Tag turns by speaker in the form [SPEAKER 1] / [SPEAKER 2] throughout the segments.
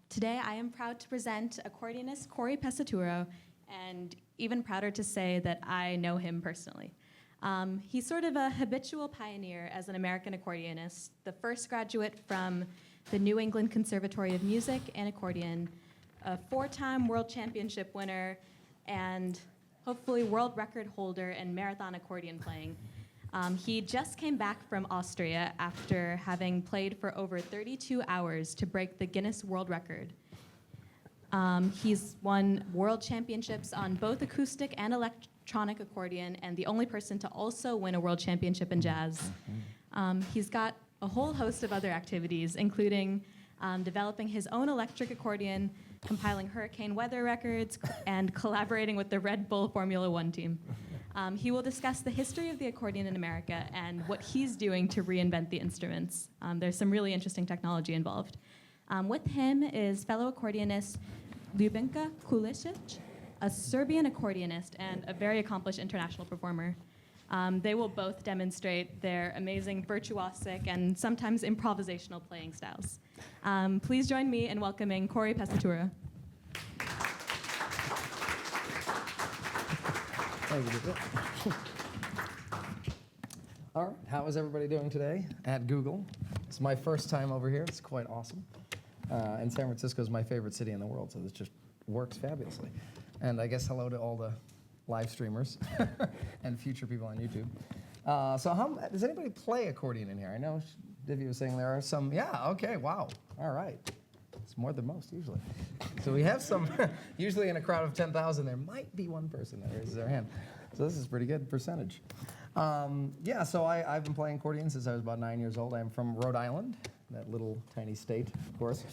[SPEAKER 1] Today, I am proud to present accordionist Cory Pesaturo, and even prouder to say that I know him personally. He's sort of a habitual pioneer as an American accordionist, the first graduate from the New England Conservatory of Music and Accordion, a 4-time world championship winner, and hopefully world record holder in marathon accordion playing. He just came back from Austria after having played for over 32 hours to break the Guinness World Record. He's won world championships on both acoustic and electronic accordion, and the only person to also win a world championship in jazz. He's got a whole host of other activities, including developing his own electric accordion, compiling hurricane weather records, and collaborating with the Red Bull Formula One team. He will discuss the history of the accordion in America and what he's doing to reinvent the instruments. There's some really interesting technology involved. With him is fellow accordionist Ljubinka Kulisic, a Serbian accordionist and a very accomplished international performer. They will both demonstrate their amazing virtuosic and sometimes improvisational playing styles. Please join me in welcoming Cory Pesaturo.
[SPEAKER 2] All right, how is everybody doing today at Google? It's my first time over here. It's quite awesome. And San Francisco is my favorite city in the world, so this just works fabulously. And I guess hello to all the live streamers and future people on YouTube. Does anybody play accordion in here? I know Divya was saying there are some. Yeah, okay, wow. All right. It's more than most, usually. So we have some, usually in a crowd of 10,000, there might be one person that raises their hand. So this is a pretty good percentage. So I've been playing accordion since I was about 9 years old. I'm from Rhode Island, that little tiny state, of course.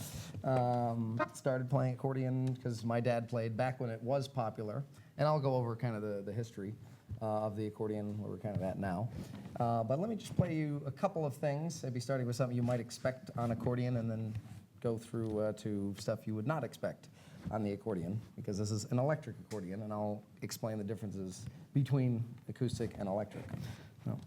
[SPEAKER 2] Started playing accordion because my dad played back when it was popular. And I'll go over kind of the history of the accordion, where we're kind of at now. But let me just play you a couple of things, maybe starting with something you might expect on accordion, and then go through to stuff you would not expect on the accordion, because this is an electric accordion, and I'll explain the differences between acoustic and electric. So.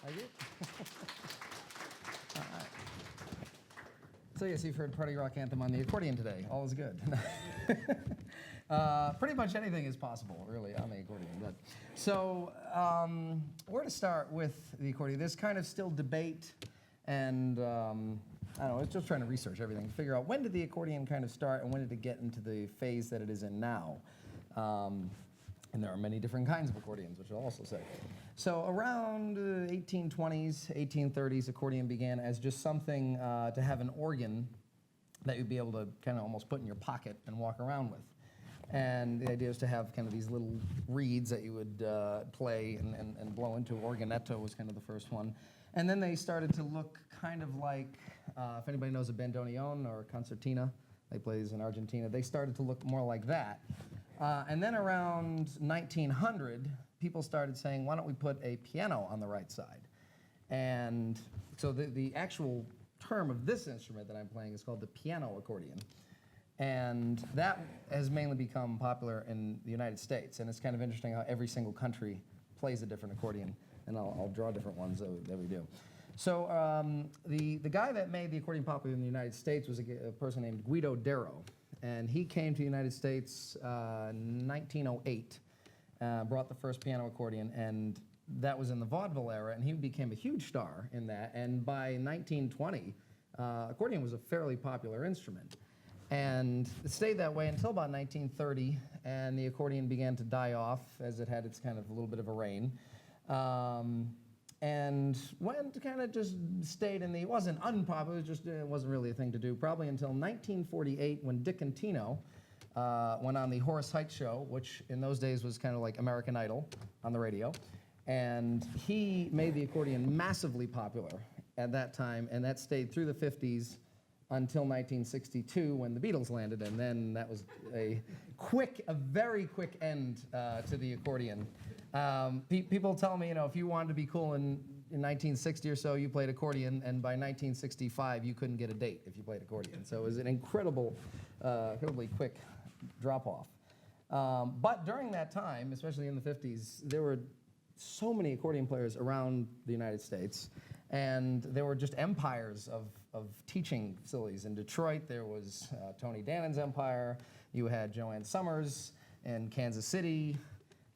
[SPEAKER 2] Thank you. All right. So yes, you've heard Party Rock Anthem on the accordion today. All is good. Pretty much anything is possible, really, on the accordion. But, so where to start with the accordion? There's kind of still debate, and I don't know, it's just trying to research everything, figure out when did the accordion kind of start and when did it get into the phase that it is in now. And there are many different kinds of accordions, which I'll also say. So around 1820s, 1830s, accordion began as just something to have an organ that you'd be able to kind of almost put in your pocket and walk around with. And the idea was to have kind of these little reeds that you would play and blow into. Organetto was kind of the first one. And then they started to look kind of like, if anybody knows a bandoneon or concertina, they play these in Argentina, they started to look more like that. And then around 1900, people started saying, why don't we put a piano on the right side? And so the actual term of this instrument that I'm playing is called the piano accordion. And that has mainly become popular in the United States. And it's kind of interesting how every single country plays a different accordion. And I'll draw different ones that we do. So the guy that made the accordion popular in the United States was a person named Guido Darrow. And he came to the United States in 1908, brought the first piano accordion, and that was in the vaudeville era, and he became a huge star in that. And by 1920, accordion was a fairly popular instrument. And it stayed that way until about 1930, and the accordion began to die off as it had its kind of a little bit of a reign. And went kind of just stayed in the, it wasn't unpopular, it wasn't really a thing to do, probably until 1948 when Dick and Tino went on the Horace Heidt show, which in those days was kind of like American Idol on the radio. And he made the accordion massively popular at that time, and that stayed through the 50s until 1962 when the Beatles landed, and then that was a very quick end to the accordion. People tell me, if you wanted to be cool in 1960 or so, you played accordion, and by 1965, you couldn't get a date if you played accordion. So it was an incredibly quick drop-off. But during that time, especially in the 50s, there were so many accordion players around the United States, and there were just empires of teaching facilities. In Detroit, there was Tony Dannon's empire. You had Joanne Summers in Kansas City.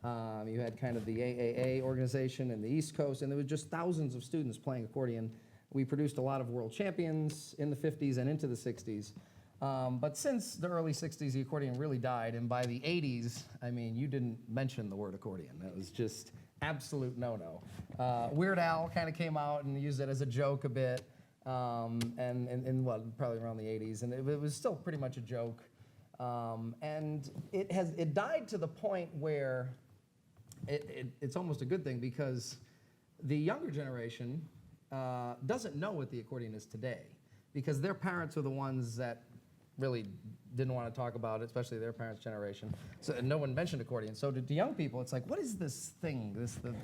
[SPEAKER 2] You had kind of the AAA organization in the East Coast, and there were just thousands of students playing accordion. We produced a lot of world champions in the 50s and into the 60s. But since the early 60s, the accordion really died, and by the 80s, I mean, you didn't mention the word accordion. That was just absolute no-no. Weird Al kind of came out and used it as a joke a bit, and probably around the 80s, and it was still pretty much a joke. And it died to the point where it's almost a good thing, because the younger generation doesn't know what the accordion is today, because their parents are the ones that really didn't want to talk about it, especially their parents' generation. So no one mentioned accordion. So to young people, it's like, what is this thing?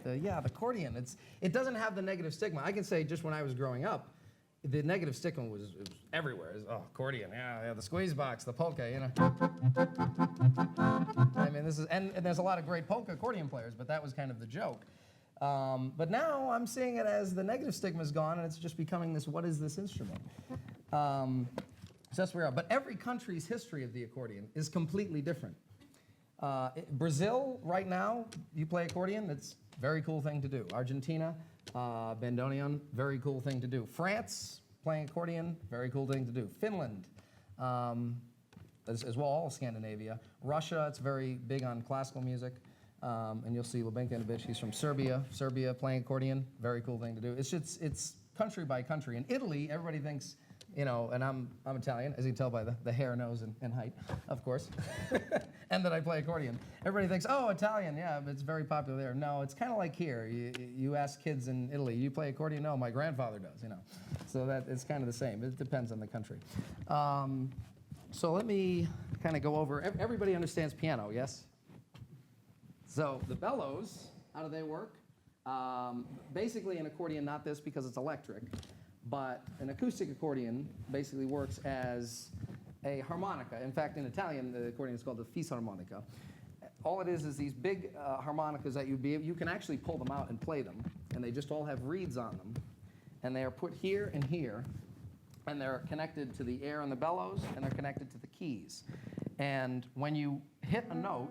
[SPEAKER 2] The accordion. It doesn't have the negative stigma. I can say just when I was growing up, the negative stigma was everywhere. It was, accordion, yeah, the squeeze box, the polka, I mean, and there's a lot of great polka accordion players, but that was kind of the joke. But now I'm seeing it as the negative stigma is gone, and it's just becoming this, what is this instrument? So that's where we are. But every country's history of the accordion is completely different. Brazil, right now, you play accordion, it's a very cool thing to do. Argentina, bandoneon, very cool thing to do. France, playing accordion, very cool thing to do. Finland, as well, all Scandinavia. Russia, it's very big on classical music. And you'll see Ljubinka in a bit, she's from Serbia. Serbia, playing accordion, very cool thing to do. It's country by country. In Italy, everybody thinks, and I'm Italian, as you can tell by the hair, nose, and height, of course, and that I play accordion. Everybody thinks, oh, Italian, yeah, it's very popular there. No, it's kind of like here. You ask kids in Italy, you play accordion? No, my grandfather does, So that it's kind of the same. It depends on the country. So let me kind of go over, everybody understands piano, yes? So the bellows, how do they work? Basically an accordion, not this because it's electric, but an acoustic accordion basically works as a harmonica. In fact, in Italian, the accordion is called the fisarmonica. All it is these big harmonicas that you can actually pull them out and play them. and they just all have reeds on them, and they are put here and here, and they're connected to the air and the bellows, and they're connected to the keys. And when you hit a note,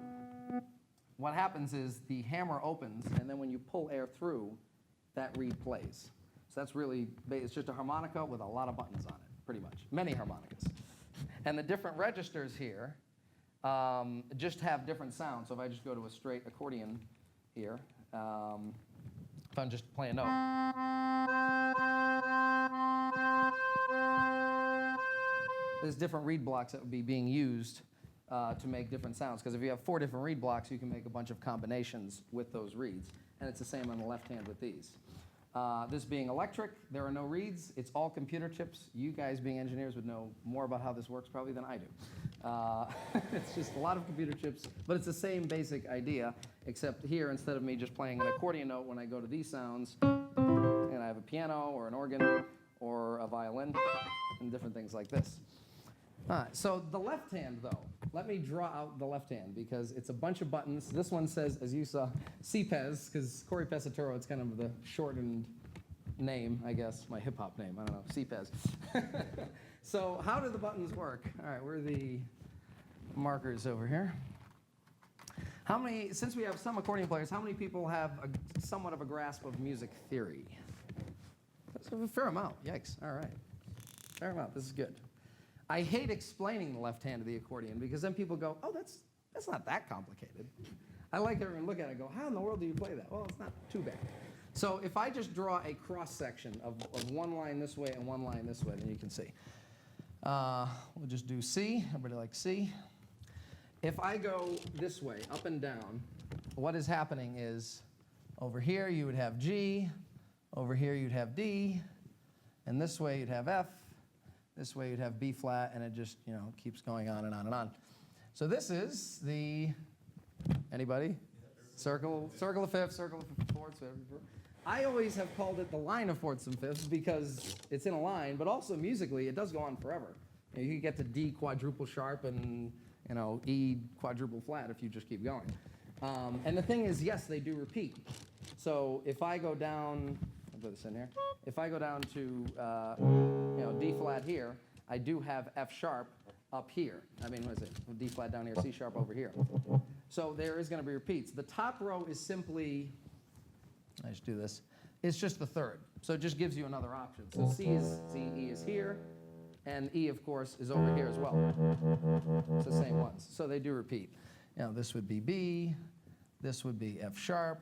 [SPEAKER 2] what happens is the hammer opens, and then when you pull air through, that reed plays. So that's really, it's just a harmonica with a lot of buttons on it, pretty much. Many harmonicas. And the different registers here just have different sounds. So if I just go to a straight accordion here, if I'm just playing a note, there's different reed blocks that would be being used to make different sounds. Because if you have 4 different reed blocks, you can make a bunch of combinations with those reeds. And it's the same on the left hand with these. This being electric, there are no reeds. It's all computer chips. You guys being engineers would know more about how this works probably than I do. It's just a lot of computer chips, but it's the same basic idea, except here, instead of me just playing an accordion note when I go to these sounds, and I have a piano or an organ or a violin and different things like this. All right, so the left hand, though, let me draw out the left hand because it's a bunch of buttons. This one says, as you saw, CPES, because Cory Pesaturo, it's kind of the shortened name, I guess, my hip-hop name, I don't know, CPES. So how do the buttons work? All right, where are the markers over here? How many, since we have some accordion players, how many people have somewhat of a grasp of music theory? That's a fair amount, yikes, all right. Fair amount, this is good. I hate explaining the left hand of the accordion because then people go, oh, that's not that complicated. I like everyone to look at it and go, how in the world do you play that? Well, it's not too bad. So if I just draw a cross-section of one line this way and one line this way, then you can see. We'll just do C. Everybody likes C. If I go this way, up and down, what is happening is over here you would have G, over here you'd have D, and this way you'd have F. This way you'd have B flat, and it just, keeps going on and on and on. So this is the, anybody? Circle of fifths, circle of fourths. I always have called it the line of fourths and fifths because it's in a line, but also musically it does go on forever. You can get to D quadruple sharp and E quadruple flat if you just keep going. And the thing is, yes, they do repeat. So if I go down, I'll put this in here. If I go down to D flat here, I do have F sharp up here. I mean, what is it? D flat down here, C sharp over here. So there is going to be repeats. The top row is simply, I just do this, it's just the third. So it just gives you another option. So E is here, and E, of course, is over here as well. It's the same ones. So they do repeat. This would be B, this would be F sharp,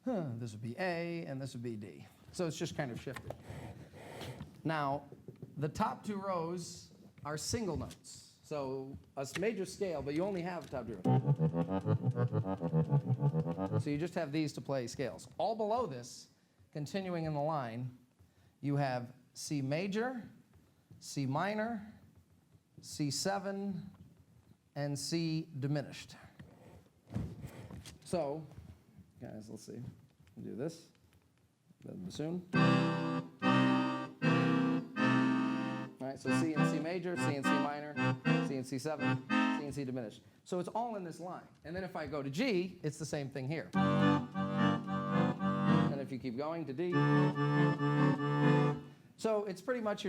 [SPEAKER 2] this would be A, and this would be D. So it's just kind of shifted. Now, the top 2 rows are single notes. So a major scale, but you only have top 2 rows. So you just have these to play scales. All below this, continuing in the line, you have C major, C minor, C7, and C diminished. So, guys, let's see. We'll do this. The bassoon. All right, so C and C major, C and C minor, C and C7, C and C diminished. So it's all in this line. And then if I go to G, it's the same thing here. And if you keep going to D. So it's pretty much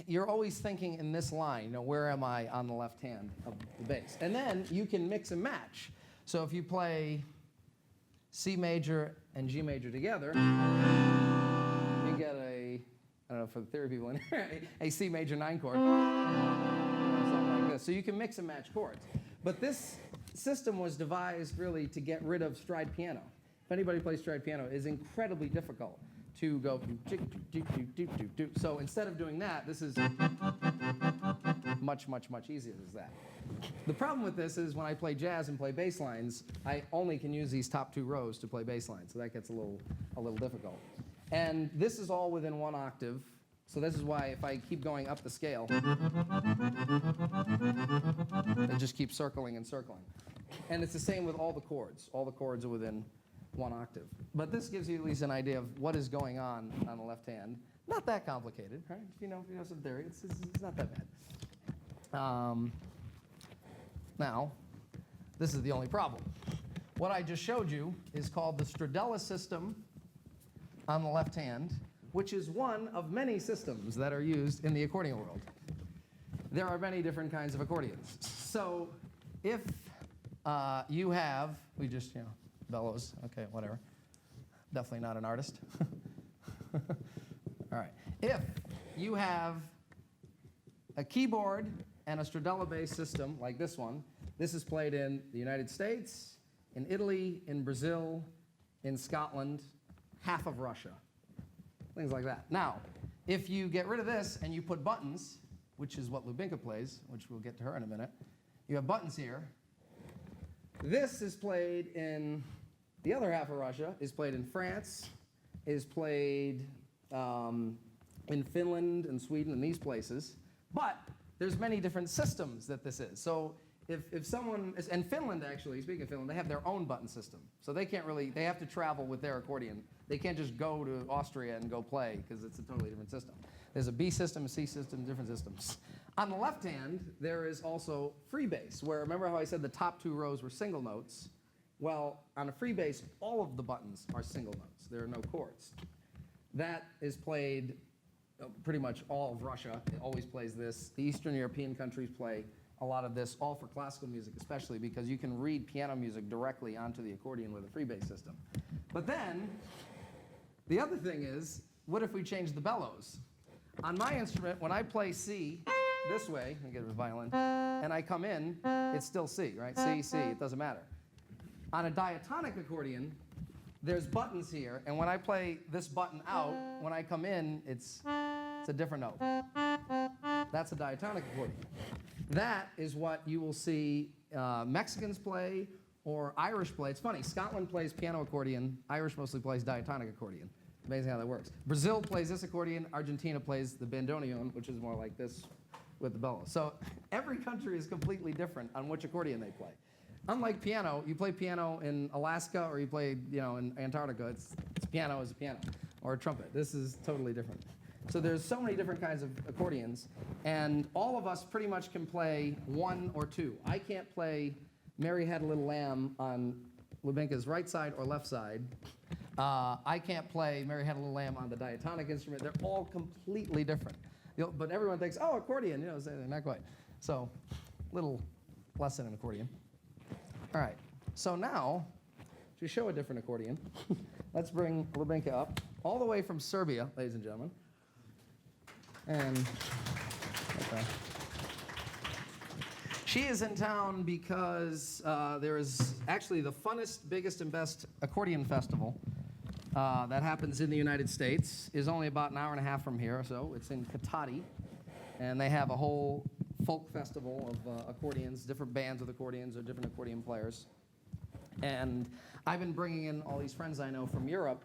[SPEAKER 2] you're always thinking in this line, where am I on the left hand of the bass? And then you can mix and match. So if you play C major and G major together, you get I don't know, for the theory people in here, a C major 9 chord, something like this. So you can mix and match chords. But this system was devised really to get rid of stride piano. If anybody plays stride piano, it is incredibly difficult to go do. So instead of doing that, this is much, much, much easier than that. The problem with this is when I play jazz and play bass lines, I only can use these top 2 rows to play bass lines. So that gets a little difficult. And this is all within 1 octave. So this is why if I keep going up the scale, it just keeps circling and circling. And it's the same with all the chords. All the chords are within 1 octave. But this gives you at least an idea of what is going on the left hand. Not that complicated, right? If you know some theory, it's not that bad. Now, this is the only problem. What I just showed you is called the Stradella System on the left hand, which is one of many systems that are used in the accordion world. There are many different kinds of accordions. So if you have, bellows, okay, whatever. Definitely not an artist. All right. If you have a keyboard and a Stradella-based system like this one, this is played in the United States, in Italy, in Brazil, in Scotland, half of Russia, things like that. Now, if you get rid of this and you put buttons, which is what Ljubinka plays, which we'll get to her in a minute, you have buttons here. This is played in the other half of Russia, is played in France, is played in Finland and Sweden and these places. But there's many different systems that this is. So if someone, and Finland actually, speaking of Finland, they have their own button system. So they can't really, they have to travel with their accordion. They can't just go to Austria and go play because it's a totally different system. There's a B system, a C system, different systems. On the left hand, there is also free bass, where remember how I said the top 2 rows were single notes? Well, on a free bass, all of the buttons are single notes. There are no chords. That is played pretty much all of Russia. It always plays this. The Eastern European countries play a lot of this, all for classical music especially, because you can read piano music directly onto the accordion with a free bass system. But then, the other thing is, what if we change the bellows? On my instrument, when I play C this way, I get a violin, and I come in, it's still C, right? C, C, it doesn't matter. On a diatonic accordion, there's buttons here, and when I play this button out, when I come in, it's a different note. That's a diatonic accordion. That is what you will see Mexicans play or Irish play. It's funny, Scotland plays piano accordion, Irish mostly plays diatonic accordion. Amazing how that works. Brazil plays this accordion, Argentina plays the bandoneon, which is more like this with the bellows. So every country is completely different on which accordion they play. Unlike piano, you play piano in Alaska or you play, in Antarctica, it's piano is a piano, or a trumpet. This is totally different. So there's so many different kinds of accordions, and all of us pretty much can play 1 or 2. I can't play Mary Had a Little Lamb on Ljubinka's right side or left side. I can't play Mary Had a Little Lamb on the diatonic instrument. They're all completely different. But everyone thinks, oh, accordion, not quite. So, little lesson in accordion. All right, so now, to show a different accordion, let's bring Ljubinka up, all the way from Serbia, ladies and gentlemen. And, okay. She is in town because there is actually the funnest, biggest, and best accordion festival that happens in the United States. Is only about an hour and a half from here, so it's in Katati. And they have a whole folk festival of accordions, different bands with accordions or different accordion players. And I've been bringing in all these friends I know from Europe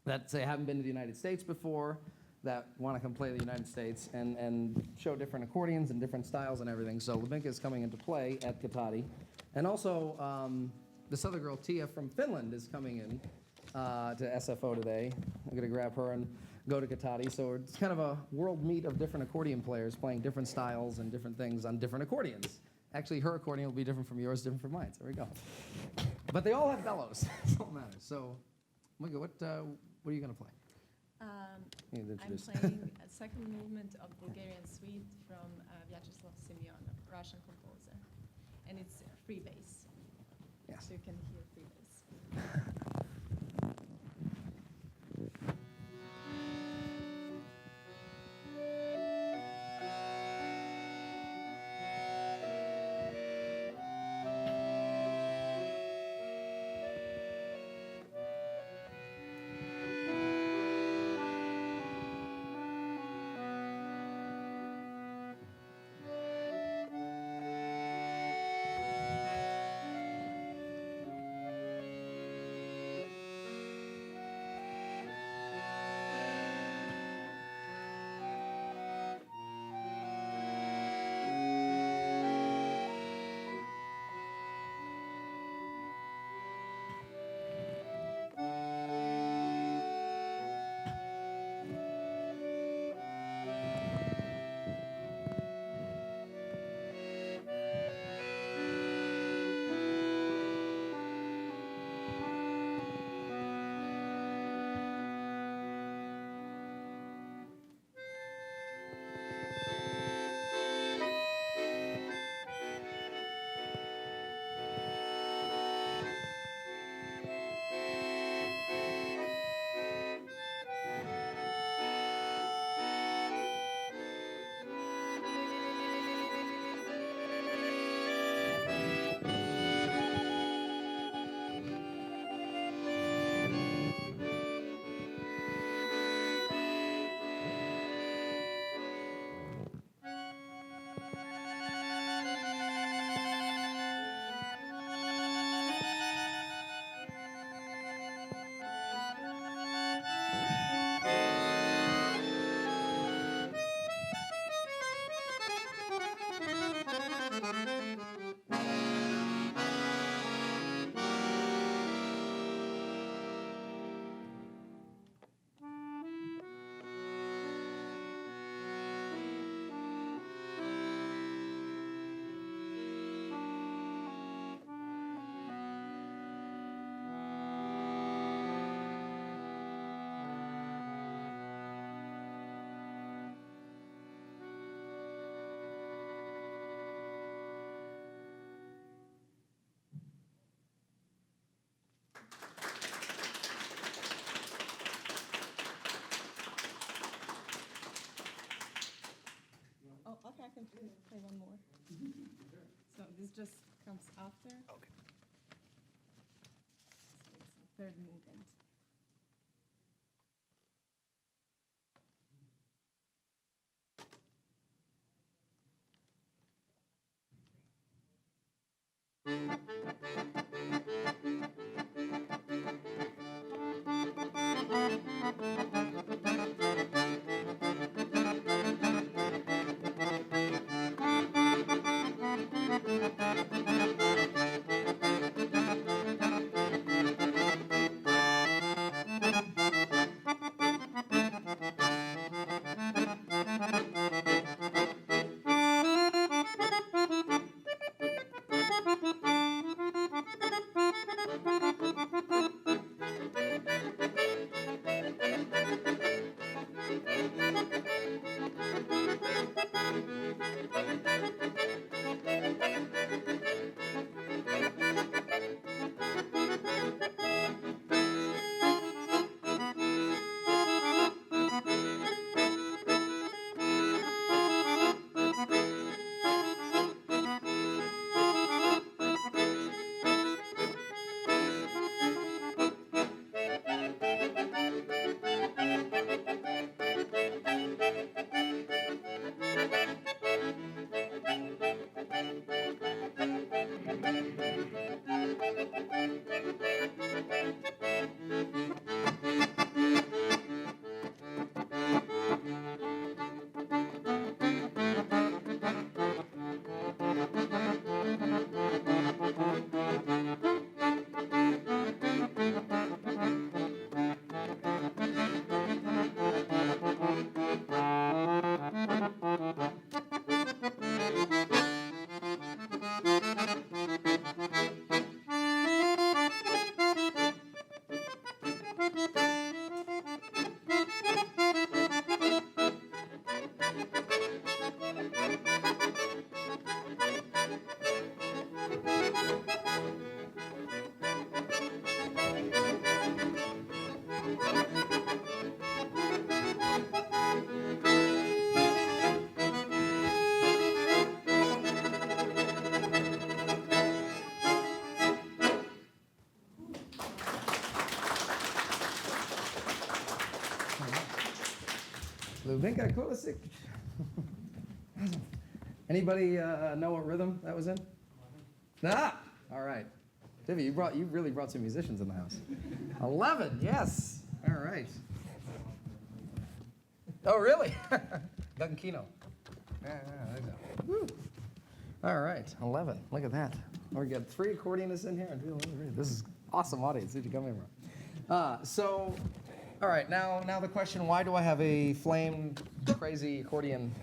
[SPEAKER 2] that say haven't been to the United States before, that want to come play the United States and show different accordions and different styles and everything. So Ljubinka is coming into play at Katati. And also, this other girl, Tia from Finland, is coming in to SFO today. I'm going to grab her and go to Katati. So it's kind of a world meet of different accordion players playing different styles and different things on different accordions. Actually, her accordion will be different from yours, different from mine. So there we go. But they all have bellows. That's all that matters. So, Ljubinka, what are you going to play?
[SPEAKER 3] I'm playing a second movement of Bulgarian Suite from Vyacheslav Simeon, a Russian composer. And it's free bass.
[SPEAKER 2] Yes.
[SPEAKER 3] So you can hear free bass. can play one more. So this just comes after.
[SPEAKER 2] Okay.
[SPEAKER 3] So it's the third movement.
[SPEAKER 2] Ljubinka Kulisic. Anybody know what rhythm that was in? Ah, all right. Vivi, you really brought some musicians in the house. 11, yes. All right. Oh, really? Gankino. Yeah, there you go. Woo. All right, 11. Look at that. We got 3 accordionists in here. This is awesome audience. Did you come in? So, all right. Now the question: why do I have a flame crazy accordion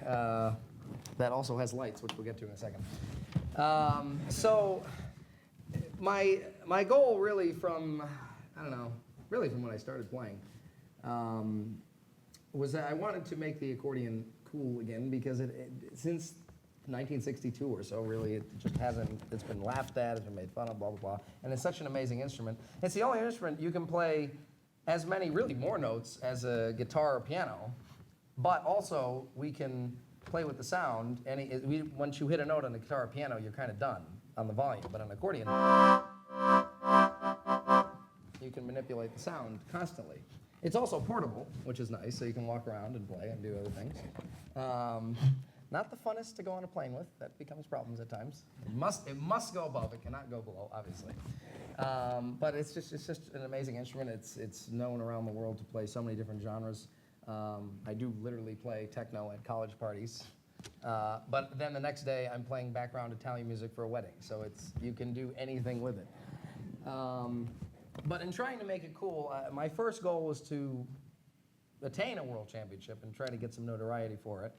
[SPEAKER 2] that also has lights, which we'll get to in a second? So, my goal really from when I started playing, was that I wanted to make the accordion cool again because since 1962 or so, really, it just hasn't, it's been laughed at, it's been made fun of, blah, blah, blah. And it's such an amazing instrument. It's the only instrument you can play as many, really more notes as a guitar or piano, but also we can play with the sound, and once you hit a note on the guitar or piano, you're kind of done on the volume. But on an accordion, you can manipulate the sound constantly. It's also portable, which is nice, so you can walk around and play and do other things. Not the funnest to go on a plane with. That becomes problems at times. It must go above. It cannot go below, obviously. But it's just an amazing instrument. It's known around the world to play so many different genres. I do literally play techno at college parties. But then the next day, I'm playing background Italian music for a wedding. So you can do anything with it. But in trying to make it cool, my first goal was to attain a world championship and try to get some notoriety for it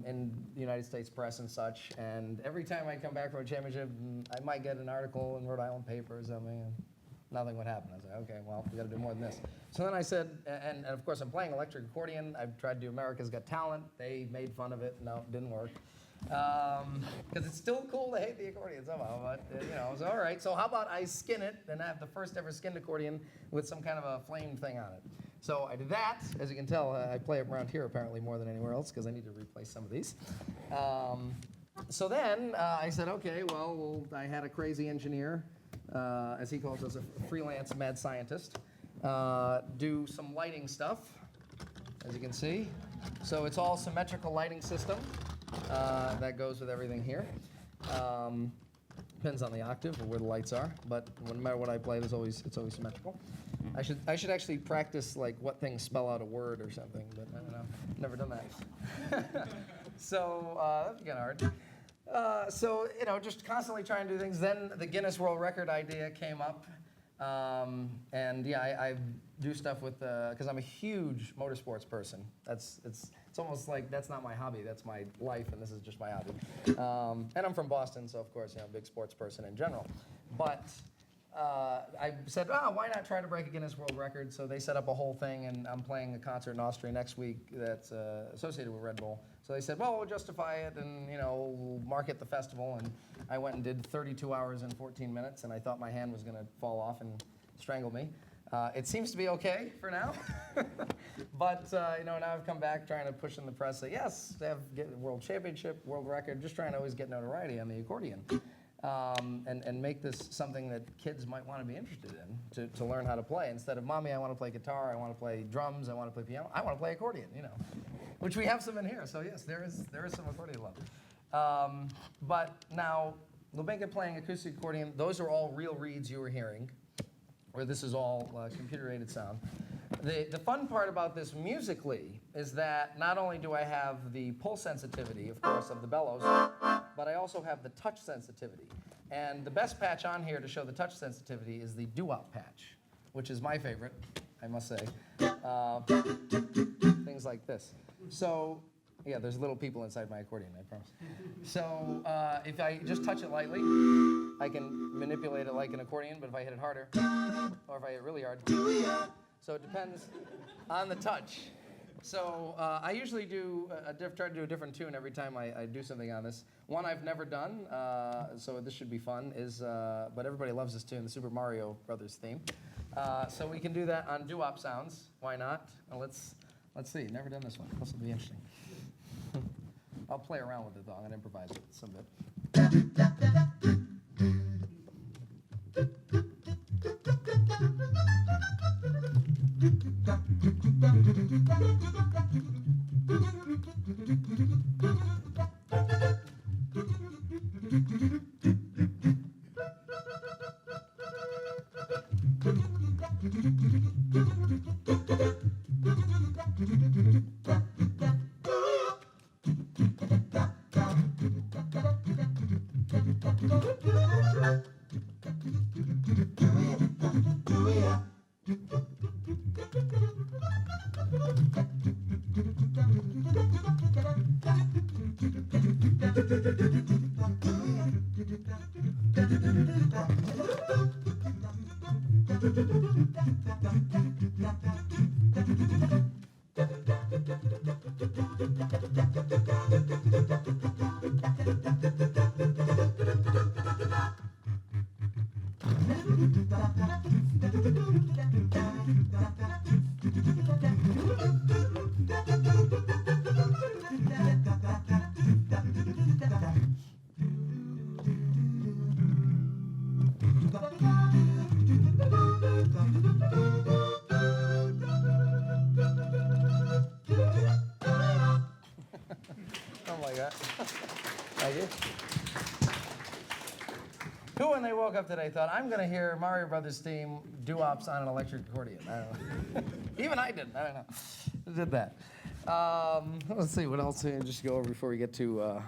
[SPEAKER 2] in the United States press and such. And every time I come back from a championship, I might get an article in Rhode Island paper or something, and nothing would happen. I was like, okay, well, we got to do more than this. So then I said, and of course I'm playing electric accordion. I've tried to do America's Got Talent. They made fun of it. No, it didn't work. Because it's still cool to hate the accordion somehow, but so all right. So how about I skin it and have the first ever skinned accordion with some kind of a flame thing on it? So I did that. As you can tell, I play it around here apparently more than anywhere else because I need to replace some of these. So then I said, okay, well, I had a crazy engineer, as he calls us, a freelance mad scientist, do some lighting stuff, as you can see. So it's all symmetrical lighting system that goes with everything here. Depends on the octave or where the lights are, but no matter what I play, it's always symmetrical. I should actually practice like what things spell out a word or something, but I don't know. Never done that. So that's kind of hard. So just constantly trying to do things. Then the Guinness World Record idea came up, and yeah, I do stuff with because I'm a huge motorsports person. It's almost like that's not my hobby. That's my life, and this is just my hobby. And I'm from Boston, so of course, I'm a big sports person in general. But I said, why not try to break a Guinness World Record? So they set up a whole thing, and I'm playing a concert in Austria next week that's associated with Red Bull. So they said, well, we'll justify it, and we'll market the festival. And I went and did 32 hours and 14 minutes, and I thought my hand was going to fall off and strangle me. It seems to be okay for now, but now I've come back trying to push in the press. Say yes, get world championship, world record, just trying to always get notoriety on the accordion. And make this something that kids might want to be interested in to learn how to play. Instead of, Mommy, I want to play guitar, I want to play drums, I want to play piano, I want to play accordion, which we have some in here. So yes, there is some accordion love. But now, Ljubinka playing acoustic accordion, those are all real reeds you were hearing, where this is all computer-aided sound. The fun part about this musically is that not only do I have the pull sensitivity, of course, of the bellows, but I also have the touch sensitivity. And the best patch on here to show the touch sensitivity is the doo-wop patch, which is my favorite, I must say. Things like this. So, yeah, there's little people inside my accordion, I promise. So if I just touch it lightly, I can manipulate it like an accordion, but if I hit it harder, or if I hit it really hard, so it depends on the touch. So I usually try to do a different tune every time I do something on this. One I've never done, so this should be fun, is, but everybody loves this tune, the Super Mario Brothers theme. So we can do that on doo-wop sounds. Why not? Well, let's see. Never done this one. This will be interesting. I'll play around with it, though. I'm going to improvise it some bit. Who, when they woke up today, thought, I'm going to hear Mario Brothers theme doo-wops on an electric accordion? I don't know. Even I didn't. I don't know. I did that. Let's see, what else can I just go over before we get to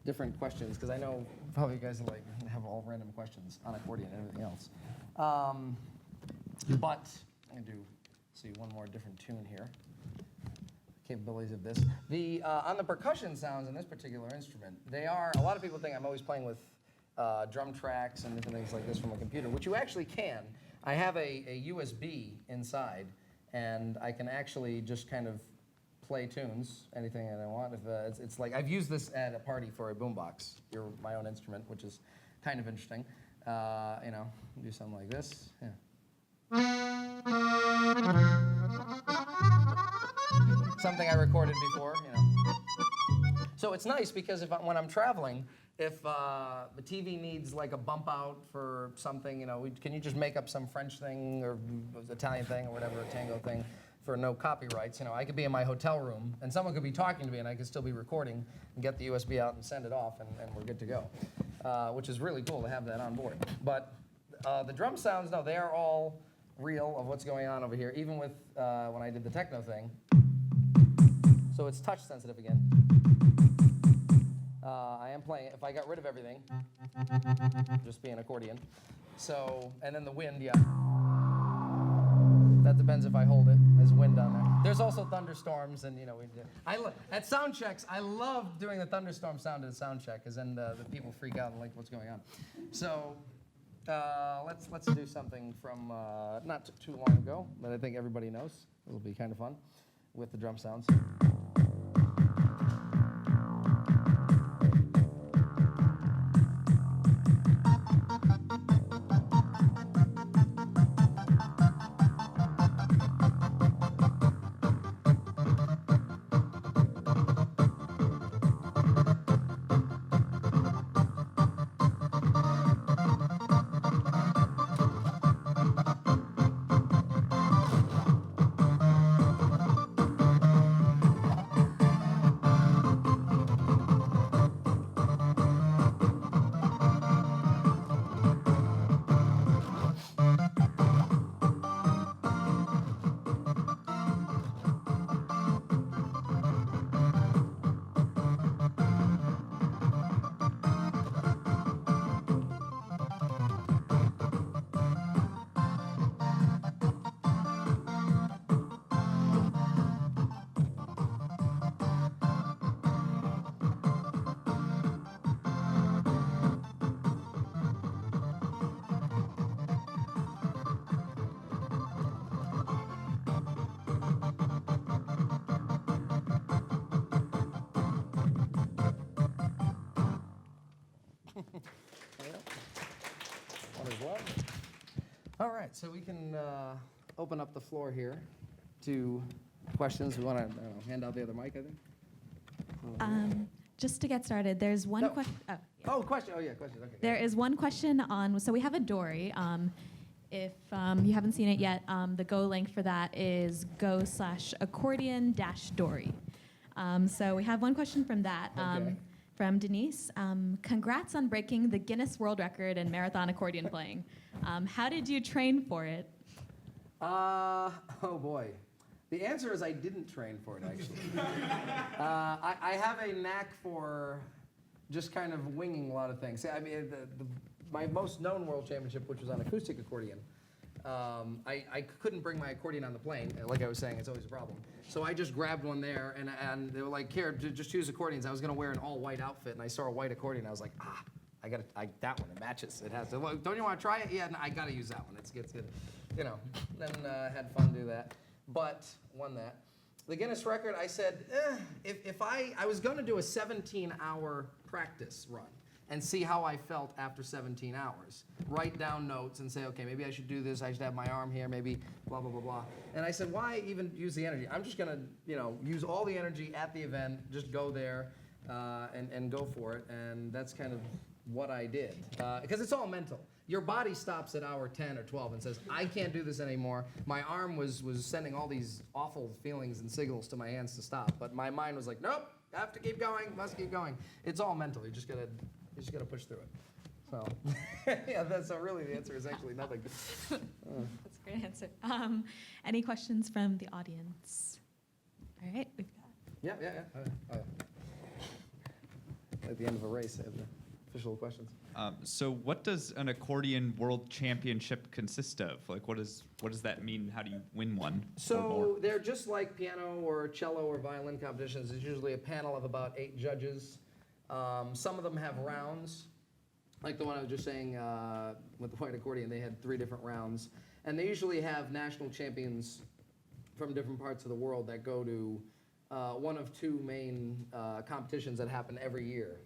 [SPEAKER 2] different questions? Because I know probably you guys have all random questions on accordion and everything else. But I'm going to see one more different tune here. Capabilities of this. On the percussion sounds in this particular instrument, a lot of people think I'm always playing with drum tracks and different things like this from a computer, which you actually can. I have a USB inside, and I can actually just kind of play tunes, anything that I want. If it's like, I've used this at a party for a boombox, my own instrument, which is kind of interesting. Do something like this. Yeah. Something I recorded before, you know. So it's nice because when I'm traveling, if the TV needs like a bump out for something, you know, can you just make up some French thing or Italian thing or whatever, a tango thing for no copyrights? You know, I could be in my hotel room and someone could be talking to me and I could still be recording and get the USB out and send it off and we're good to go, which is really cool to have that on board. But the drum sounds, no, they are all real of what's going on over here, even with when I did the techno thing. So it's touch sensitive again. I am playing it. If I got rid of everything, just be an accordion. So, and then the wind, yeah. That depends if I hold it. There's wind down there. There's also thunderstorms, and you know, at sound checks, I love doing the thunderstorm sound at a sound check, because then the people freak out and like what's going on. So, let's do something from not too long ago that I think everybody knows. It'll be kind of fun with the drum sounds. All right, so we can open up the floor here to questions. We want to hand out the other mic, I think.
[SPEAKER 1] Just to get started, there's one
[SPEAKER 2] No.
[SPEAKER 1] question.
[SPEAKER 2] Oh, question. Oh, yeah, question. Okay.
[SPEAKER 1] There is one question on, so we have a Dory. If you haven't seen it yet, the Go link for that is go/accordion-Dory. So we have one question from that,
[SPEAKER 2] Okay.
[SPEAKER 1] from Denise. Congrats on breaking the Guinness World Record in marathon accordion playing. How did you train for it?
[SPEAKER 2] Oh boy. The answer is I didn't train for it, actually. I have a knack for just kind of winging a lot of things. I mean, my most known world championship, which was on acoustic accordion, I couldn't bring my accordion on the plane. Like I was saying, it's always a problem. So I just grabbed one there, and they were like, here, just choose accordions. I was going to wear an all-white outfit, and I saw a white accordion. I was like, that one, it matches. It has to. Well, don't you want to try it? Yeah, no, I got to use that one. It's good. You know, then had fun do that. But won that. The Guinness record, I said, if I was going to do a 17-hour practice run and see how I felt after 17 hours. Write down notes and say, okay, maybe I should do this. I should have my arm here, maybe blah, blah, blah, blah. And I said, why even use the energy? I'm just going to, use all the energy at the event, just go there and go for it. And that's kind of what I did. Because it's all mental. Your body stops at hour 10 or 12 and says, I can't do this anymore. My arm was sending all these awful feelings and signals to my hands to stop. But my mind was like, nope, have to keep going, must keep going. It's all mental. You just gotta push through it. So, yeah, so really the answer is actually nothing.
[SPEAKER 1] That's a great answer. Any questions from the audience? All right, we've got.
[SPEAKER 2] Yeah. At the end of a race, I have the official questions.
[SPEAKER 4] So what does an accordion world championship consist of? Like, what does that mean? How do you win one?
[SPEAKER 2] So they're just like piano or cello or violin competitions. There's usually a panel of about 8 judges. Some of them have rounds, like the one I was just saying with the white accordion. They had 3 different rounds, and they usually have national champions from different parts of the world that go to one of 2 main competitions that happen every year.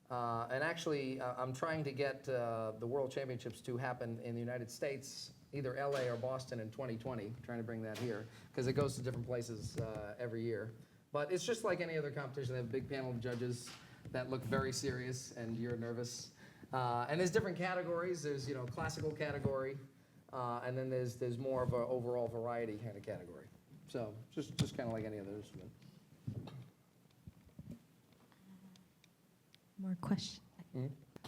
[SPEAKER 2] And actually, I'm trying to get the World Championships to happen in the United States either LA or Boston in 2020, trying to bring that here, because it goes to different places every year. But it's just like any other competition. They have a big panel of judges that look very serious, and you're nervous. And there's different categories. There's, you know, classical category, and then there's more of an overall variety kind of category. So just kind of like any other instrument.
[SPEAKER 1] More questions?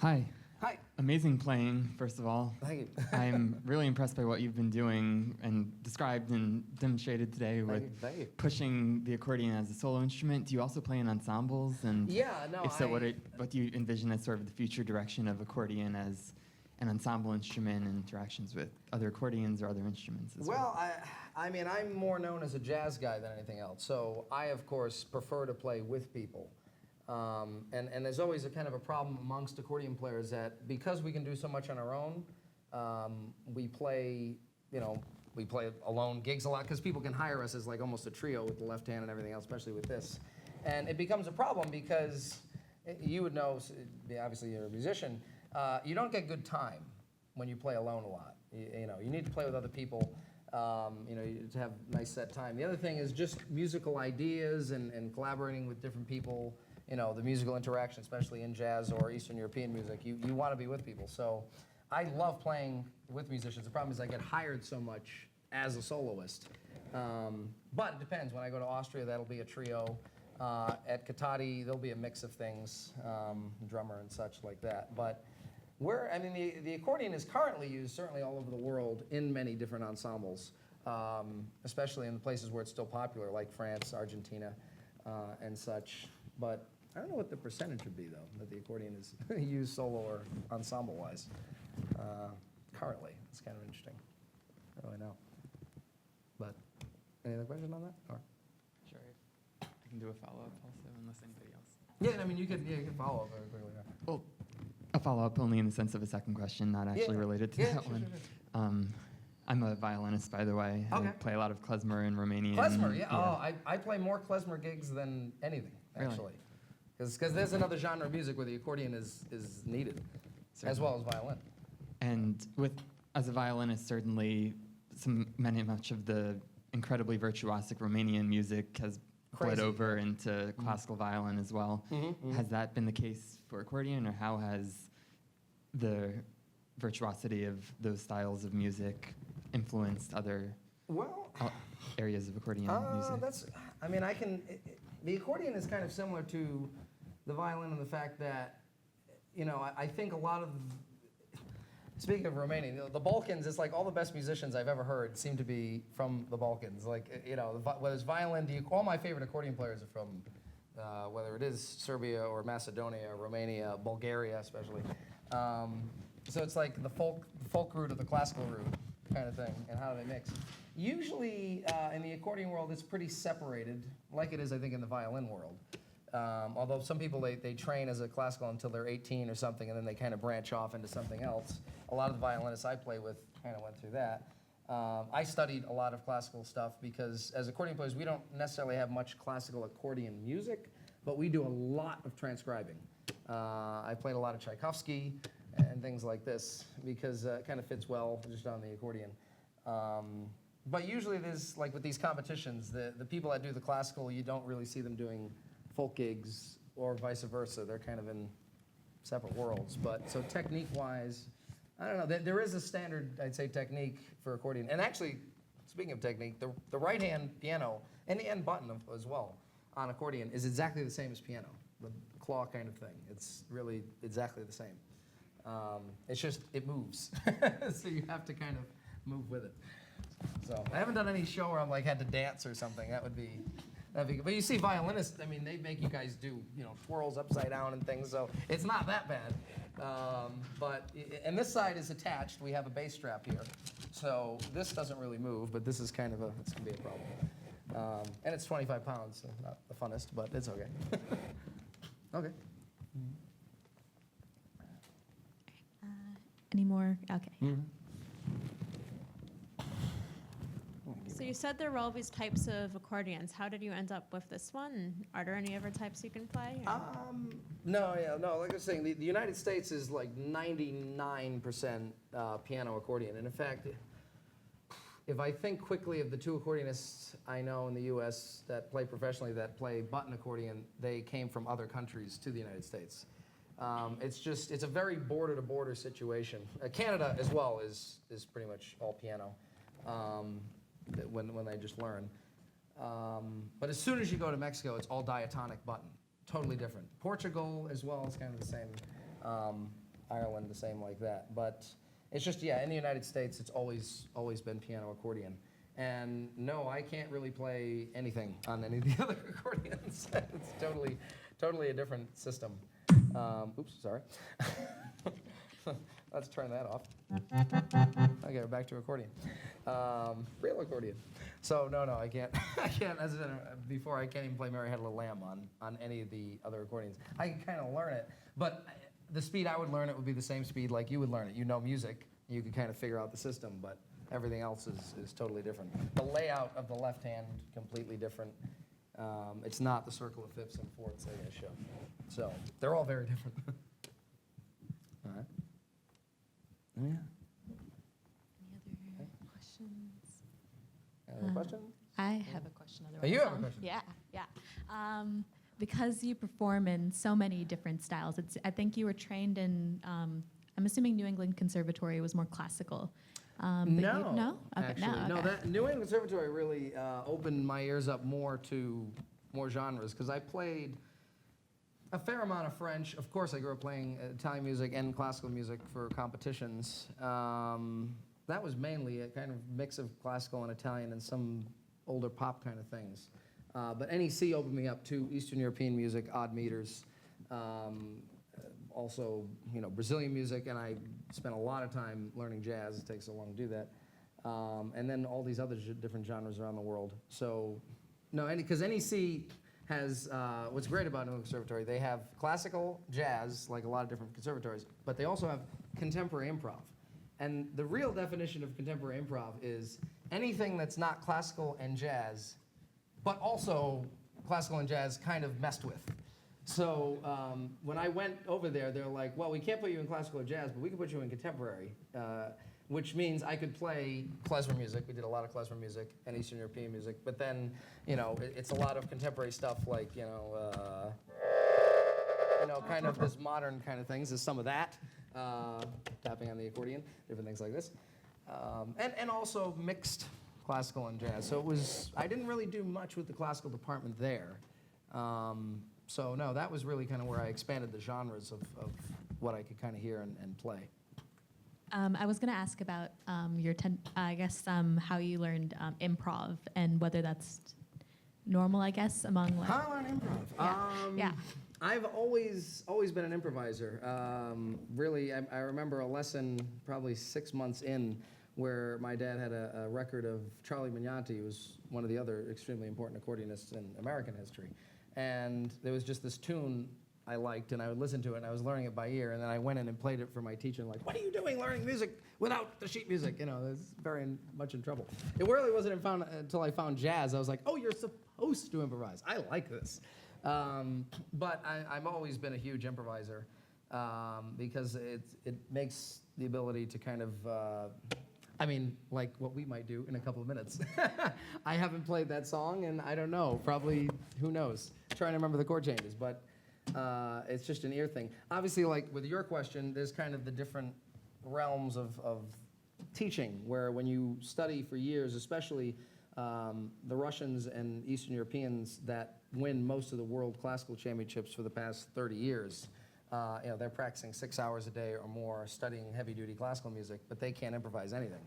[SPEAKER 5] Hi.
[SPEAKER 2] Hi.
[SPEAKER 5] Amazing playing, first of all.
[SPEAKER 2] Thank you.
[SPEAKER 5] I'm really impressed by what you've been doing and described and demonstrated today with
[SPEAKER 2] Thank you.
[SPEAKER 5] pushing the accordion as a solo instrument. Do you also play in ensembles? And
[SPEAKER 2] Yeah, no,
[SPEAKER 5] if so, what do you envision as sort of the future direction of accordion as an ensemble instrument and interactions with other accordions or other instruments as well?
[SPEAKER 2] Well, I mean, I'm more known as a jazz guy than anything else. So I, of course, prefer to play with people. And there's always a kind of a problem amongst accordion players that because we can do so much on our own, we play alone gigs a lot because people can hire us as like almost a trio with the left hand and everything else, especially with this. And it becomes a problem because you would know, obviously you're a musician, you don't get good time when you play alone a lot. You know, you need to play with other people. You know, to have nice set time. The other thing is just musical ideas and collaborating with different people. You know, the musical interaction, especially in jazz or Eastern European music, you want to be with people. So I love playing with musicians. The problem is I get hired so much as a soloist. But it depends. When I go to Austria, that'll be a trio. At Katati, there'll be a mix of things, drummer and such like that. But the accordion is currently used certainly all over the world in many different ensembles, especially in the places where it's still popular, like France, Argentina, and such. But I don't know what the percentage would be, though, that the accordion is used solo or ensemble-wise currently. It's kind of interesting. I don't really know. But any other question on that? Or?
[SPEAKER 5] Sure. I can do a follow-up also, unless anybody else.
[SPEAKER 2] Yeah, I mean, you can follow up very quickly. Yeah.
[SPEAKER 5] Well, a follow-up only in the sense of a second question, not actually related to that one.
[SPEAKER 2] Sure.
[SPEAKER 5] I'm a violinist, by the way.
[SPEAKER 2] Okay.
[SPEAKER 5] I play a lot of klezmer and Romanian.
[SPEAKER 2] Klezmer, yeah. Oh, I play more klezmer gigs than anything, actually. Because there's another genre of music where the accordion is needed, as well as violin.
[SPEAKER 5] And as a violinist, certainly much of the incredibly virtuosic Romanian music has bled over into classical violin as well. Has that been the case for accordion, or how has the virtuosity of those styles of music influenced other areas of accordion music?
[SPEAKER 2] The accordion is kind of similar to the violin in the fact that, you know, I think a lot of, speaking of Romanian, the Balkans, it's like all the best musicians I've ever heard seem to be from the Balkans. Like, you know, whether it's violin, all my favorite accordion players are from, whether it is Serbia or Macedonia, or Romania, Bulgaria especially. So it's like the folk root of the classical root kind of thing, and how do they mix? Usually in the accordion world, it's pretty separated, like it is, I think, in the violin world. Although some people, they train as a classical until they're 18 or something, and then they kind of branch off into something else. A lot of the violinists I play with kind of went through that. I studied a lot of classical stuff because as accordion players, we don't necessarily have much classical accordion music, but we do a lot of transcribing. I played a lot of Tchaikovsky and things like this because it kind of fits well just on the accordion. But usually there's, like with these competitions, the people that do the classical, you don't really see them doing folk gigs or vice versa. They're kind of in separate worlds. But so technique-wise, I don't know. There is a standard, I'd say, technique for accordion. And actually, speaking of technique, the right-hand piano and the end button as well on accordion is exactly the same as piano, the claw kind of thing. It's really exactly the same. It's just, it moves. So you have to kind of move with it. So I haven't done any show where I'm like had to dance or something. That'd be good. But you see violinists, I mean, they make you guys do, you know, twirls upside down and things, so it's not that bad. And this side is attached. We have a bass strap here. So this doesn't really move, but this is kind of it's gonna be a problem. And it's 25 pounds, so not the funnest, but it's okay. Okay.
[SPEAKER 1] Any more? Okay.
[SPEAKER 6] So you said there were all these types of accordions. How did you end up with this one? Are there any other types you can play?
[SPEAKER 2] No. Like I was saying, the United States is like 99% piano accordion. And in fact, if I think quickly of the two accordionists I know in the U.S. that play professionally, that play button accordion, they came from other countries to the United States. It's a very border-to-border situation. Canada as well is pretty much all piano when they just learn. But as soon as you go to Mexico, it's all diatonic button, totally different. Portugal as well is kind of the same. Ireland, the same like that. But it's just, yeah, in the United States, it's always been piano accordion. And no, I can't really play anything on any of the other accordions. It's totally a different system. Oops, sorry. Let's turn that off. Okay, we're back to accordion. Real accordion. So no, I can't. I can't. As I said before, I can't even play "Mary Had a Little Lamb" on any of the other accordions. I can kind of learn it, but the speed I would learn it would be the same speed like you would learn it. You know music, you can kind of figure out the system, but everything else is totally different. The layout of the left hand, completely different. It's not the circle of fifths and fourths I show. So they're all very different. All right. Yeah.
[SPEAKER 6] Any other questions?
[SPEAKER 2] Any other questions?
[SPEAKER 1] I have a question.
[SPEAKER 2] Oh, you have a question?
[SPEAKER 1] Yeah. Because you perform in so many different styles, I think you were trained in, I'm assuming New England Conservatory was more classical. But
[SPEAKER 2] No.
[SPEAKER 1] No? Okay,
[SPEAKER 2] Actually, no.
[SPEAKER 1] okay.
[SPEAKER 2] That New England Conservatory really opened my ears up more to more genres because I played a fair amount of French. Of course, I grew up playing Italian music and classical music for competitions. That was mainly a kind of mix of classical and Italian and some older pop kind of things. But NEC opened me up to Eastern European music, odd meters, also Brazilian music, and I spent a lot of time learning jazz. It takes so long to do that. And then all these other different genres around the world. So, no, because NEC has, what's great about New England Conservatory, they have classical jazz, like a lot of different conservatories, but they also have contemporary improv. And the real definition of contemporary improv is anything that's not classical and jazz, but also classical and jazz kind of messed with. So when I went over there, they're like, well, we can't put you in classical or jazz, but we can put you in contemporary, which means I could play klezmer music. We did a lot of klezmer music and Eastern European music, but then, it's a lot of contemporary stuff like, kind of this modern kind of things. There's some of that, tapping on the accordion, different things like this, and also mixed classical and jazz. So I didn't really do much with the classical department there. So no, that was really kind of where I expanded the genres of what I could kind of hear and play.
[SPEAKER 1] I was going to ask about how you learned improv and whether that's normal, I guess, among like.
[SPEAKER 2] How I learned improv?
[SPEAKER 1] Yeah.
[SPEAKER 2] I've always been an improviser. Really, I remember a lesson probably 6 months in where my dad had a record of Charlie Magnanti, who was one of the other extremely important accordionists in American history. And there was just this tune I liked, and I would listen to it, and I was learning it by ear, and then I went in and played it for my teacher, and like, what are you doing learning music without the sheet music? I was very much in trouble. It really wasn't until I found jazz. I was like, oh, you're supposed to improvise. I like this. But I've always been a huge improviser because it makes the ability to kind of, like what we might do in a couple of minutes. I haven't played that song, and I don't know, probably, who knows? Trying to remember the chord changes, but it's just an ear thing. Obviously, like with your question, there's kind of the different realms of teaching, where when you study for years, especially the Russians and Eastern Europeans that win most of the world classical championships for the past 30 years, they're practicing 6 hours a day or more, studying heavy-duty classical music, but they can't improvise anything.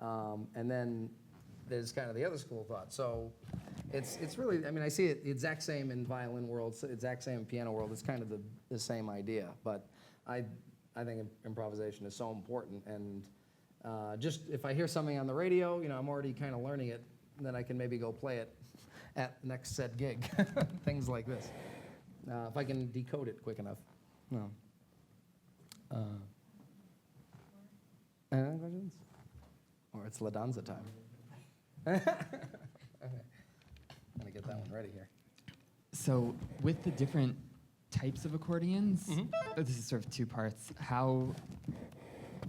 [SPEAKER 2] And then there's kind of the other school of thought. So it's really, I see it the exact same in violin world, exact same in piano world. It's kind of the same idea. But I think improvisation is so important. And just if I hear something on the radio, I'm already kind of learning it, then I can maybe go play it at the next set gig, things like this. If I can decode it quick enough. No. Any other questions? Or it's La Danza time. Okay. I'm gonna get that one ready here.
[SPEAKER 5] So with the different types of accordions, this is sort of two parts. How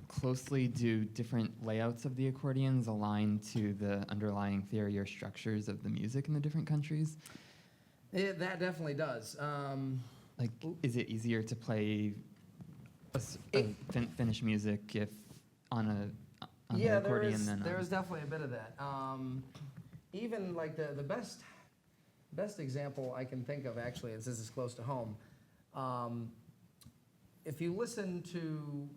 [SPEAKER 5] closely do different layouts of the accordions align to the underlying theory or structures of the music in the different countries?
[SPEAKER 2] That definitely does.
[SPEAKER 5] Like, is it easier to play Finnish music if on the accordion than
[SPEAKER 2] there is definitely a bit of that. Even like the best example I can think of, actually, is this is close to home. If you listen to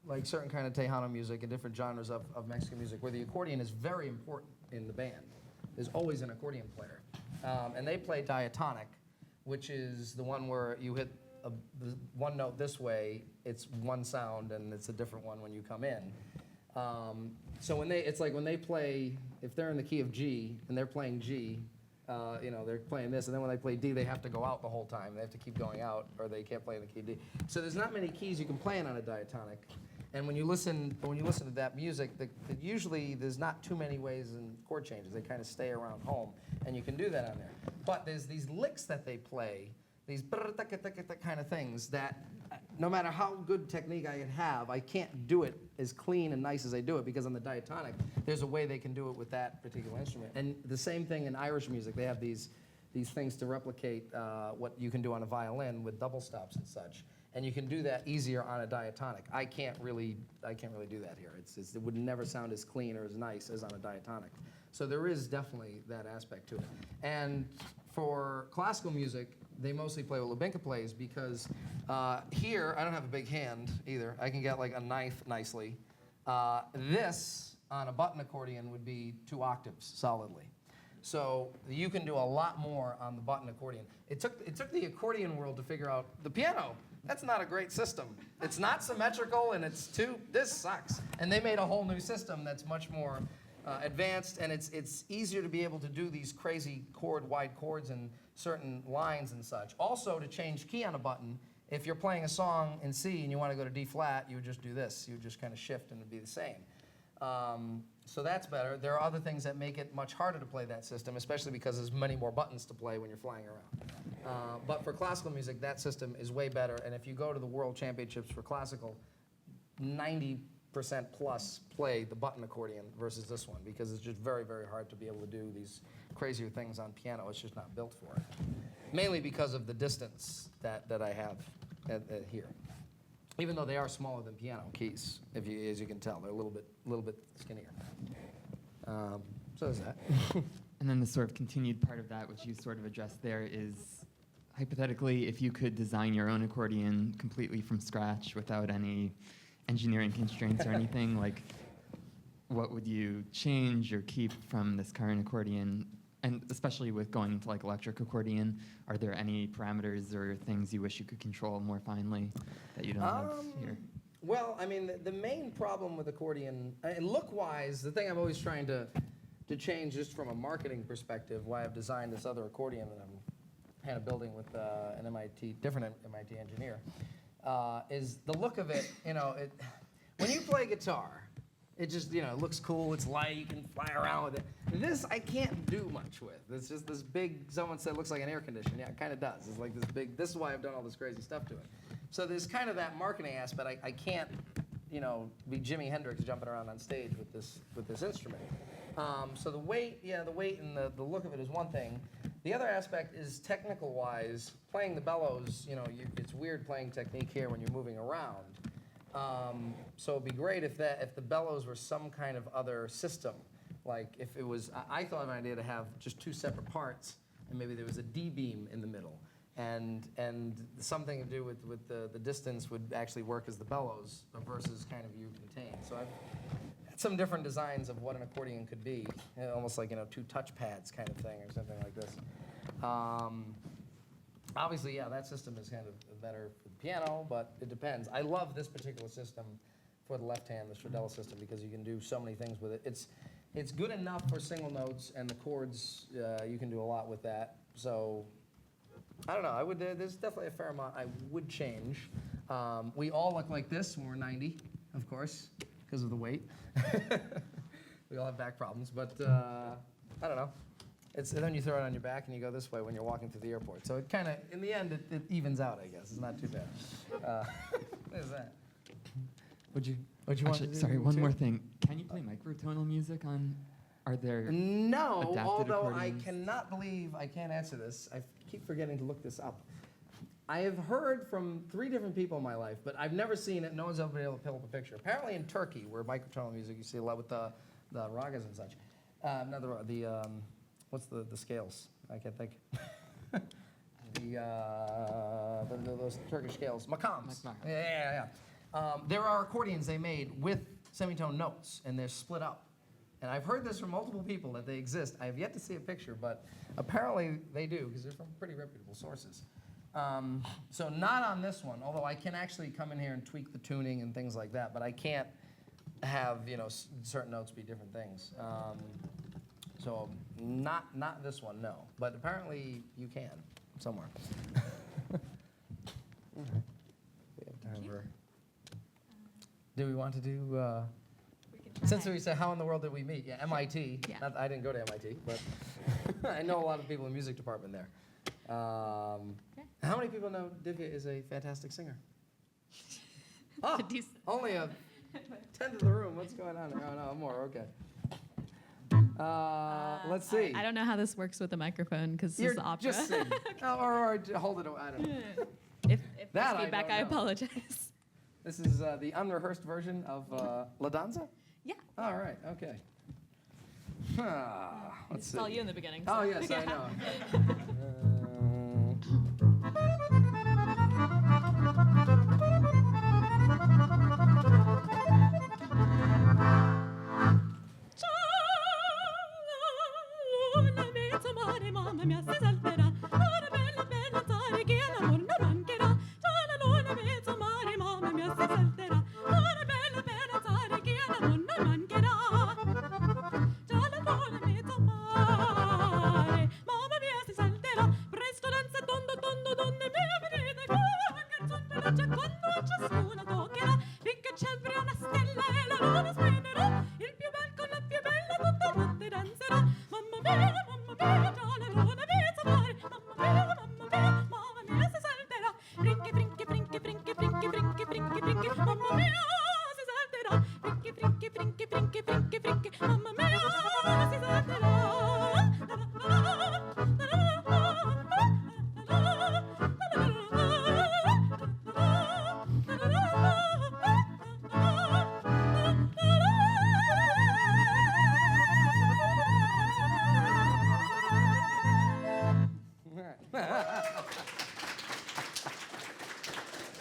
[SPEAKER 2] like certain kind of Tejano music and different genres of Mexican music, where the accordion is very important in the band, there's always an accordion player, and they play diatonic, which is the one where you hit the one note this way, it's one sound, and it's a different one when you come in. So it's like when they play, if they're in the key of G and they're playing G, they're playing this, and then when they play D, they have to go out the whole time. They have to keep going out, or they can't play in the key D. So there's not many keys you can play in on a diatonic. And when you listen to that music, usually there's not too many ways in chord changes. They kind of stay around home, and you can do that on there. But there's these licks that they play, these kind of things that no matter how good technique I have, I can't do it as clean and nice as I do it, because on the diatonic, there's a way they can do it with that particular instrument. And the same thing in Irish music. They have these things to replicate what you can do on a violin with double stops and such. And you can do that easier on a diatonic. I can't really do that here. It would never sound as clean or as nice as on a diatonic. So there is definitely that aspect to it. And for classical music, they mostly play what Ljubinka plays, because here, I don't have a big hand either. I can get like a knife nicely. This, on a button accordion, would be 2 octaves solidly. So you can do a lot more on the button accordion. It took the accordion world to figure out the piano. That's not a great system. It's not symmetrical, and this sucks. And they made a whole new system that's much more advanced, and it's easier to be able to do these crazy wide chords and certain lines and such. Also, to change key on a button, if you're playing a song in C and you want to go to D flat, you would just do this. You would just kind of shift and it would be the same. So that's better. There are other things that make it much harder to play that system, especially because there's many more buttons to play when you're flying around. But for classical music, that system is way better. And if you go to the World Championships for classical, 90% plus play the button accordion versus this one, because it's just very, very hard to be able to do these crazier things on piano. It's just not built for it. Mainly because of the distance that I have here. Even though they are smaller than piano keys, as you can tell, they're a little bit skinnier. So is that.
[SPEAKER 5] And then the sort of continued part of that, which you sort of addressed there, is hypothetically, if you could design your own accordion completely from scratch without any engineering constraints or anything, like, what would you change or keep from this current accordion? And especially with going into like electric accordion, are there any parameters or things you wish you could control more finely that you don't have here?
[SPEAKER 2] Well, I mean, the main problem with accordion, and look-wise, the thing I'm always trying to change just from a marketing perspective, why I've designed this other accordion that I'm kind of building with an different MIT engineer, is the look of it. When you play guitar, it just, it looks cool, it's light, you can fly around with it. This I can't do much with. It's just this big, someone said it looks like an air conditioner. Yeah, it kind of does. It's like this big, this is why I've done all this crazy stuff to it. So there's kind of that marketing aspect. I can't, be Jimi Hendrix jumping around on stage with this instrument. So the weight and the look of it is one thing. The other aspect is technical-wise, playing the bellows, it's weird playing technique here when you're moving around. So it'd be great if the bellows were some kind of other system. Like if it was, I thought of an idea to have just 2 separate parts, and maybe there was a D-beam in the middle. And something to do with the distance would actually work as the bellows versus kind of you contain. So I've had some different designs of what an accordion could be, almost like 2 touch pads kind of thing or something like this. Obviously, yeah, that system is kind of better for the piano, but it depends. I love this particular system for the left hand, the Stradella system, because you can do so many things with it. It's good enough for single notes, and the chords, you can do a lot with that. So I don't know. There's definitely a fair amount I would change. We all look like this when we're 90, of course, because of the weight. We all have back problems, but I don't know. And then you throw it on your back and you go this way when you're walking through the airport. So it kind of, in the end, it evens out, I guess. It's not too bad. What is that? Would you want
[SPEAKER 5] Actually,
[SPEAKER 2] to do
[SPEAKER 5] sorry, one
[SPEAKER 2] two?
[SPEAKER 5] more thing. Can you play microtonal music on? Are there?
[SPEAKER 2] No,
[SPEAKER 5] adapted
[SPEAKER 2] although I
[SPEAKER 5] accordions?
[SPEAKER 2] cannot believe I can't answer this. I keep forgetting to look this up. I have heard from 3 different people in my life, but I've never seen it. No one's ever been able to pull up a picture. Apparently in Turkey, where microtonal music, you see a lot with the ragas and such. Not what's the scales? I can't think. Those Turkish scales, makams. Yeah. There are accordions they made with semitone notes, and they're split up. And I've heard this from multiple people that they exist. I have yet to see a picture, but apparently they do, because they're from pretty reputable sources. So not on this one, although I can actually come in here and tweak the tuning and things like that, but I can't have certain notes be different things. So not this one, no. But apparently you can somewhere. We have time for. Do we want to do?
[SPEAKER 1] We can try.
[SPEAKER 2] Since we said, how in the world did we meet? Yeah, MIT.
[SPEAKER 1] Yeah.
[SPEAKER 2] I didn't go to MIT, but I know a lot of people in the music department there. How many people know Divya is a fantastic singer? Oh,
[SPEAKER 1] Decent.
[SPEAKER 2] only a tenth of the room. What's going on there? Oh, no, more. Okay. Let's see.
[SPEAKER 1] I don't know how this works with the microphone because this
[SPEAKER 2] You're
[SPEAKER 1] is opera.
[SPEAKER 2] just sing. or hold it. I don't know.
[SPEAKER 1] If
[SPEAKER 2] That
[SPEAKER 1] there's
[SPEAKER 2] I
[SPEAKER 1] feedback,
[SPEAKER 2] don't
[SPEAKER 1] I
[SPEAKER 2] know.
[SPEAKER 1] apologize.
[SPEAKER 2] This is the unrehearsed version of La Danza?
[SPEAKER 1] Yeah.
[SPEAKER 2] All right, okay. Let's see.
[SPEAKER 1] It's all you in the beginning.
[SPEAKER 2] Oh,
[SPEAKER 1] so-
[SPEAKER 2] yes, I know.
[SPEAKER 1] Mamma mia, si salterà, ora bella bella tare che l'amor non mancherà. Già la luna mezzo mare, mamma mia, si salterà, ora bella bella tare che l'amor non mancherà. Già la luna mezzo mare, mamma mia, si salterà, presto danza tondo tondo donne mie vedete che canzone veloce quando ciascuna toccherà. Finché c'è una stella e la luna splenderà, il più bel con la più bella tutta notte danzerà. Mamma mia, già la luna mezzo mare, mamma mia, si salterà. Brinchi, brinchi, brinchi, brinchi, brinchi, brinchi, brinchi, brinchi, mamma mia, si salterà. Brinchi, brinchi, brinchi, brinchi, brinchi, brinchi, mamma mia, si salterà.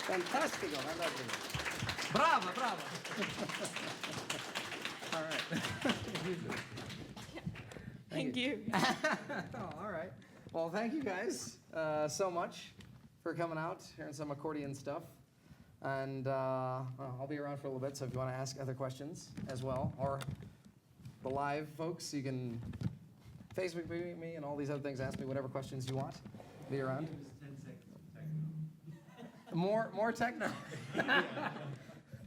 [SPEAKER 2] Fantastico, fantastico. Brava, brava. All right.
[SPEAKER 1] Thank you.
[SPEAKER 2] Oh, all right. Well, thank you guys so much for coming out, hearing some accordion stuff. And I'll be around for a little bit, so if you want to ask other questions as well, or the live folks, you can Facebook me and all these other things. Ask me whatever questions you want. Be around. More techno.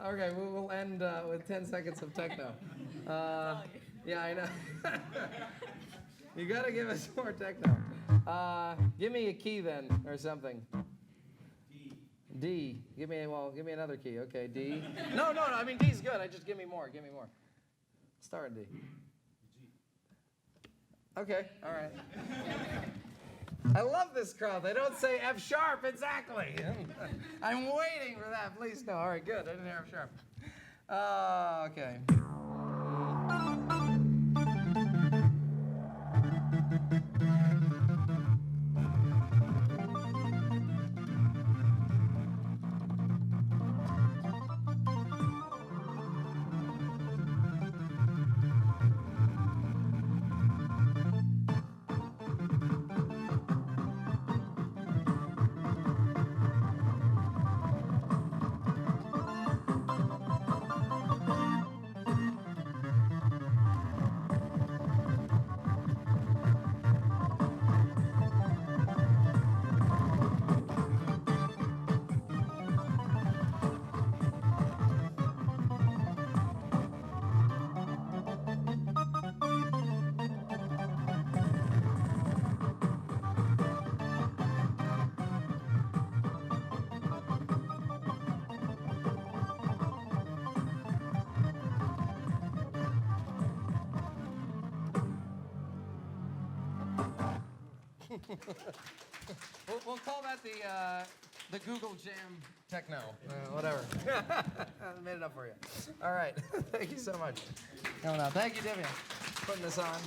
[SPEAKER 2] Okay, we'll end with 10 seconds of techno. Yeah, I know. You gotta give us more techno. Give me a key then, or something. D. Give me another key. Okay, D. No. I mean D's good. Just give me more. Give me more. Start with D. Okay. All right. I love this crowd. They don't say F sharp exactly. I'm waiting for that. Please no. All right. Good. I didn't hear F sharp. Okay. We'll call that the Google Jam Techno, whatever. I made it up for you. All right, thank you so much. Coming out. Thank you, Divya, putting this on.